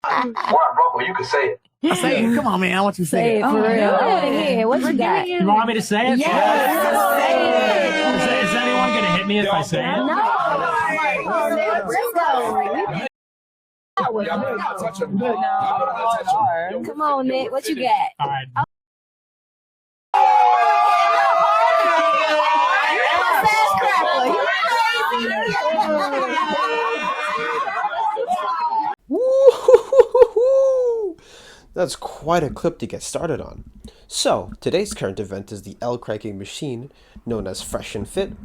Where I broke, well, you can say it. Say it. Come on, man. I want you to say it. For real. Yeah, what you got? You want me to say it? Yes. Is anyone going to hit me if I say it? No. Come on, Nick. What you got? All right. Woo-hoo-hoo-hoo-hoo. That's quite a clip to get started on. So, today's current event is the L cranking machine known as FreshNFit.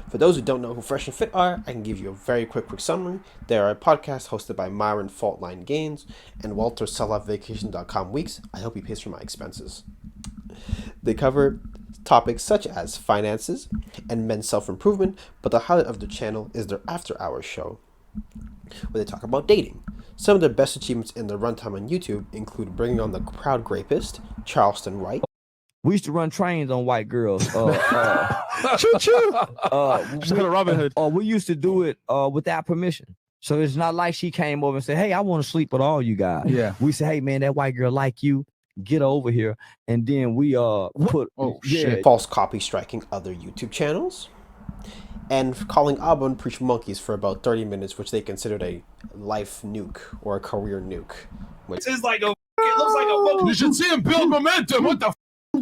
For those who don't know who FreshNFit are, I can give you a very quick summary. They are a podcast hosted by Myron Faultline Gaines and Walter SellOffVacation.com Weeks. I hope he pays for my expenses. They cover topics such as finances and men's self-improvement, but the highlight of the channel is their after-hours show, where they talk about dating. Some of their best achievements in their runtime on YouTube include bringing on the proud grapist, Charleston White. We used to run trains on white girls. Choo-choo. Just go to Robin Hood. We used to do it without permission. So it's not like she came over and said, hey, I want to sleep with all you guys. Yeah. We said, hey, man, that white girl like you. Get over here. And then we false copy striking other YouTube channels, and calling Auburn preach monkeys for about 30 minutes, which they considered a life nuke or a career nuke. It's like it looks like a monkey. You should see him build momentum. What the f? Yo,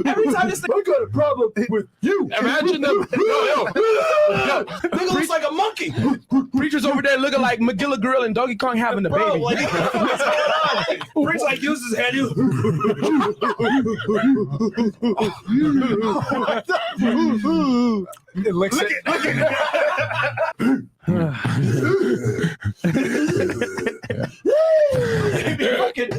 every time this thing, I got a problem with you. Imagine them. Yo, nigga looks like a monkey. Preacher's over there looking like Magilla Gorilla and Donkey Kong having the baby. Like, what's going on? Preacher like uses his head. Look at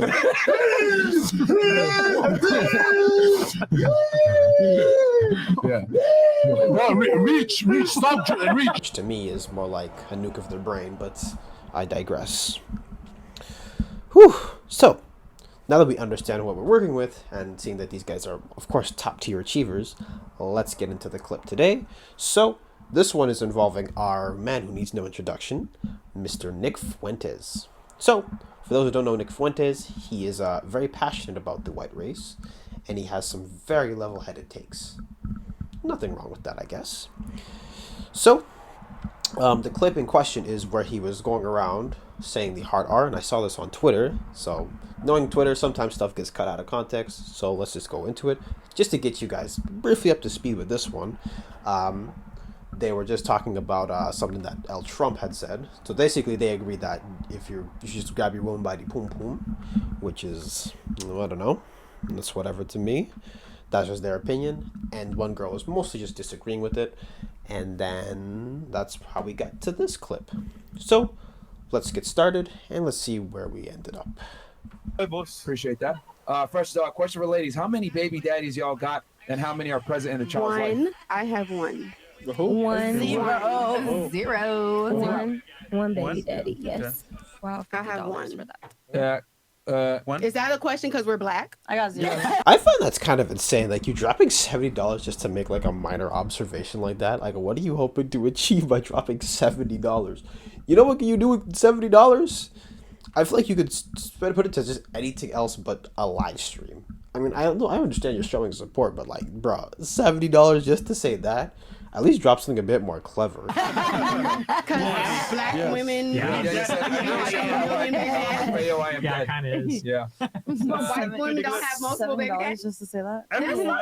reach, stop, reach. To me is more like a nuke of their brain, but I digress. Whew. So, now that we understand what we're working with, and seeing that these guys are, of course, top-tier achievers, let's get into the clip today. So, this one is involving our man who needs no introduction, Mr. Nick Fuentes. So, for those who don't know Nick Fuentes, he is very passionate about the white race, and he has some very level-headed takes. Nothing wrong with that, I guess. So, the clip in question is where he was going around saying the hard R, and I saw this on Twitter. So, knowing Twitter, sometimes stuff gets cut out of context, so let's just go into it. Just to get you guys briefly up to speed with this one, they were just talking about something that L. Trump had said. So basically, they agreed that if you should just grab your woman by the poom poom, which is, I don't know, that's whatever to me. That's just their opinion, and one girl was mostly just disagreeing with it, and then that's how we got to this clip. So, let's get started, and let's see where we ended up. Hey, boss. Appreciate that. Fresh question for ladies. How many baby daddies y'all got, and how many are present in the child's life? One. I have one. One. Zero. One baby daddy, yes. Wow, I have one. For that. One. Is that a question because we're black? I got 0. I find that's kind of insane. Like, you dropping $70 just to make, like, a minor observation like that? Like, what are you hoping to achieve by dropping $70? You know what can you do with $70? I feel like you could put it to just anything else but a live stream. I mean, I understand you're showing support, but, like, bro, $70 just to say that? At least drop something a bit more clever. Black women. Yeah, Yeah, it kind of is. Yeah. White women don't have multiple baby $7 daddies. just to say that. Everyone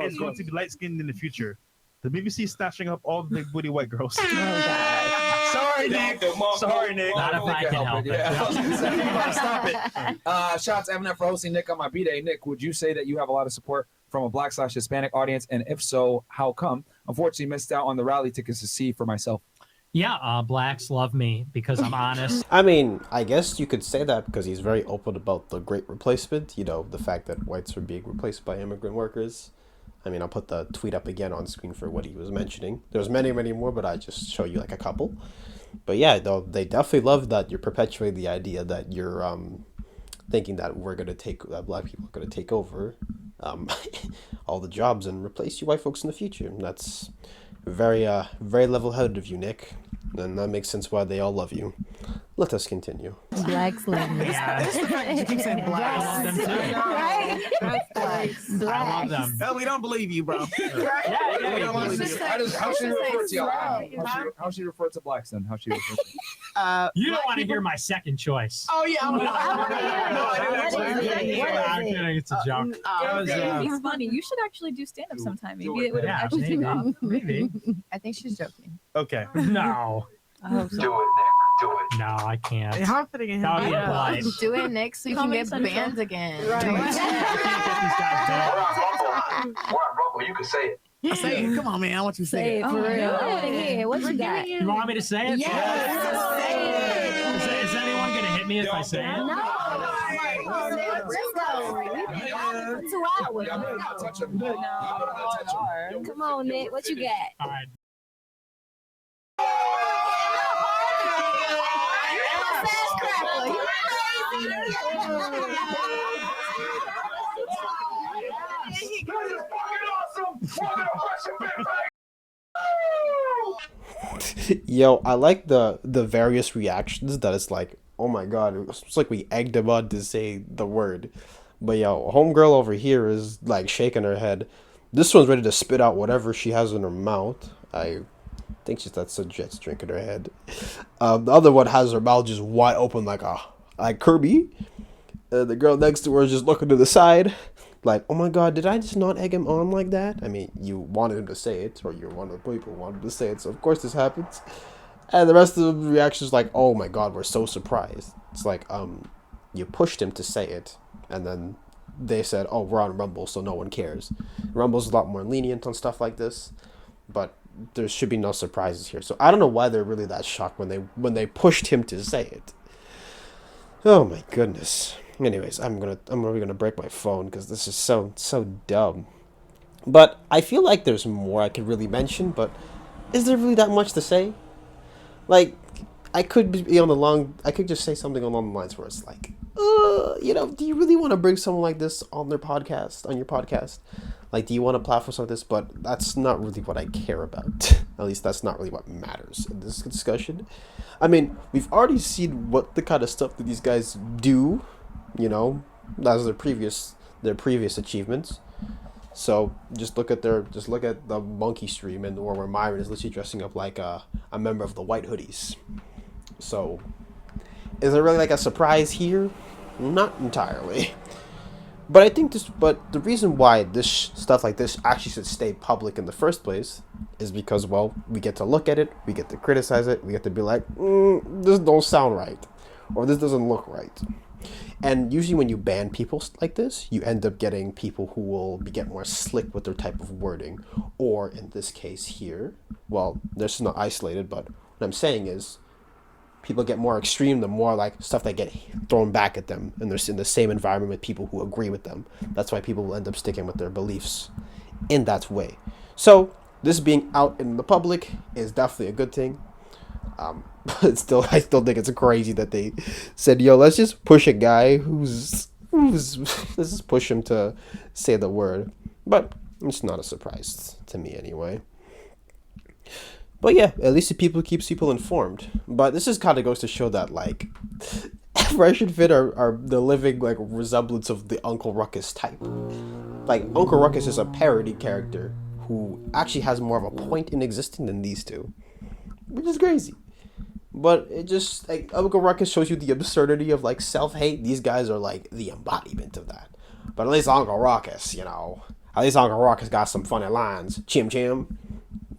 is going to be light-skinned in the future. The BBC is snatching up all the big booty white girls. Oh, God. Sorry, Nick. Sorry, Nick. Not if I can help it. Stop it. Shots Evan for hosting Nick on my B-Day. Nick, would you say that you have a lot of support from a Black/Hispanic audience? And if so, how come? Unfortunately, missed out on the rally tickets to see for myself. Yeah, blacks love me because I'm honest. I mean, I guess you could say that because he's very open about the great replacement. You know, the fact that whites are being replaced by immigrant workers. I mean, I'll put the tweet up again on screen for what he was mentioning. There's many, many more, but I just show you like a couple. But yeah, though, they definitely love that you're perpetuating the idea that you're thinking that we're going to black people are going to take over all the jobs and replace you white folks in the future. And that's Very level-headed of you, Nick. And that makes sense why they all love you. Let us continue. Blacks love me. You keep saying blacks. I love them too. Right? Blacks. I love them. Hell, we don't believe you, bro. How should she refer to y'all? How she refer to blacks then? How she refer to You don't want to hear my second choice. Oh yeah. I'm kidding. It's a joke. It's funny. You should actually do stand up sometime. Maybe it would Yeah, actually take off. maybe. I think she's joking. Okay. No. I hope so. Do it, Nick. Do it. No, I can't. How am I fitting in That would be him? implied. Do it next so you can get bands again. I can't get these guys back. We're on Rumble. You can say it. Say it. Come on, man. I want you to say Say it. it for real. I want to hear it. What you got? You want me to say it? Yes. Is anyone going to hit me if I say it? No. For 2 hours. y'all better not touch him. Y'all better not touch him. Come on, Nick. What you got? All right. Yo, I like the various reactions that it's like, oh my god, it's like we egged him on to say the word. But yo, homegirl over here is like shaking her head. This one's ready to spit out whatever she has in her mouth. I think she's got some Jets drink in her head. The other one has her mouth just wide open like Kirby. The girl next to her is just looking to the side. Like, oh my god, did I just not egg him on like that? I mean, you wanted him to say it, or you're one of the people who wanted him to say it, so of course this happens. And the rest of the reactions like, oh my god, we're so surprised. It's like, you pushed him to say it, and then they said, oh, we're on Rumble, so no one cares. Rumble's a lot more lenient on stuff like this, but there should be no surprises here. So I don't know why they're really that shocked when they pushed him to say it. Oh my goodness. Anyways, I'm really gonna break my phone because this is so dumb. But I feel like there's more I could really mention, but is there really that much to say? Like, I could just say something along the lines where it's like, do you really want to bring someone like this on your podcast? Like, do you want a platform like this? But that's not really what I care about. At least that's not really what matters in this discussion. I mean, we've already seen what the kind of stuff that these guys do, as their previous achievements. So just look at the monkey stream and where Myron is literally dressing up like a member of the White Hoodies. So is there really like a surprise here? Not entirely. But I think the reason why this stuff like this actually should stay public in the first place is because, well, we get to look at it, we get to criticize it, we get to be like, this don't sound right, or this doesn't look right. And usually when you ban people like this, you end up getting people who will get more slick with their type of wording. Or in this case here, well, this is not isolated, but what I'm saying is people get more extreme the more like stuff that get thrown back at them, and they're in the same environment with people who agree with them. That's why people will end up sticking with their beliefs in that way. So this being out in the public is definitely a good thing. But I still think it's crazy that they said, yo, let's just push a guy let's just push him to say the word. But it's not a surprise to me anyway. But yeah, at least the people keeps people informed. But this is kind of goes to show that like FreshNFit are the living like resemblance of the Uncle Ruckus type. Like Uncle Ruckus is a parody character who actually has more of a point in existing than these two, which is crazy. But it just like Uncle Ruckus shows you the absurdity of like self-hate. These guys are like the embodiment of that. But at least Uncle Ruckus, got some funny lines. Chim chim.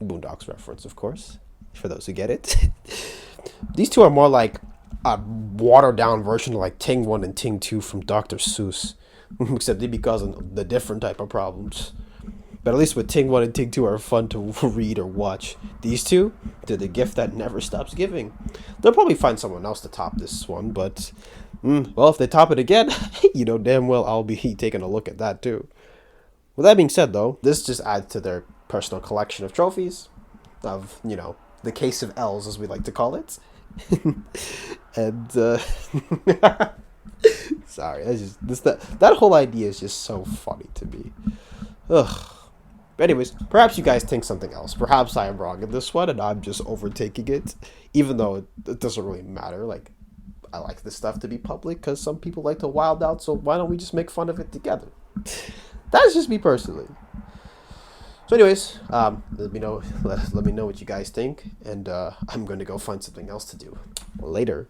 Boondocks reference, of course, for those who get it. These two are more like a watered down version of like Ting 1 and Ting 2 from Dr. Seuss, except they be causing the different type of problems. But at least with Ting 1 and Ting 2 are fun to read or watch. These two, they're the gift that never stops giving. They'll probably find someone else to top this one, but well, if they top it again, damn well I'll be taking a look at that too. With that being said though, this just adds to their personal collection of trophies, of, the case of L's as we like to call it. And sorry, that whole idea is just so funny to me. Ugh. But anyways, perhaps you guys think something else. Perhaps I am wrong in this one, and I'm just overtaking it, even though it doesn't really matter. Like, I like this stuff to be public because some people like to wild out. So why don't we just make fun of it together? That's just me personally. So, anyways, let me know what you guys think, and I'm going to go find something else to do later.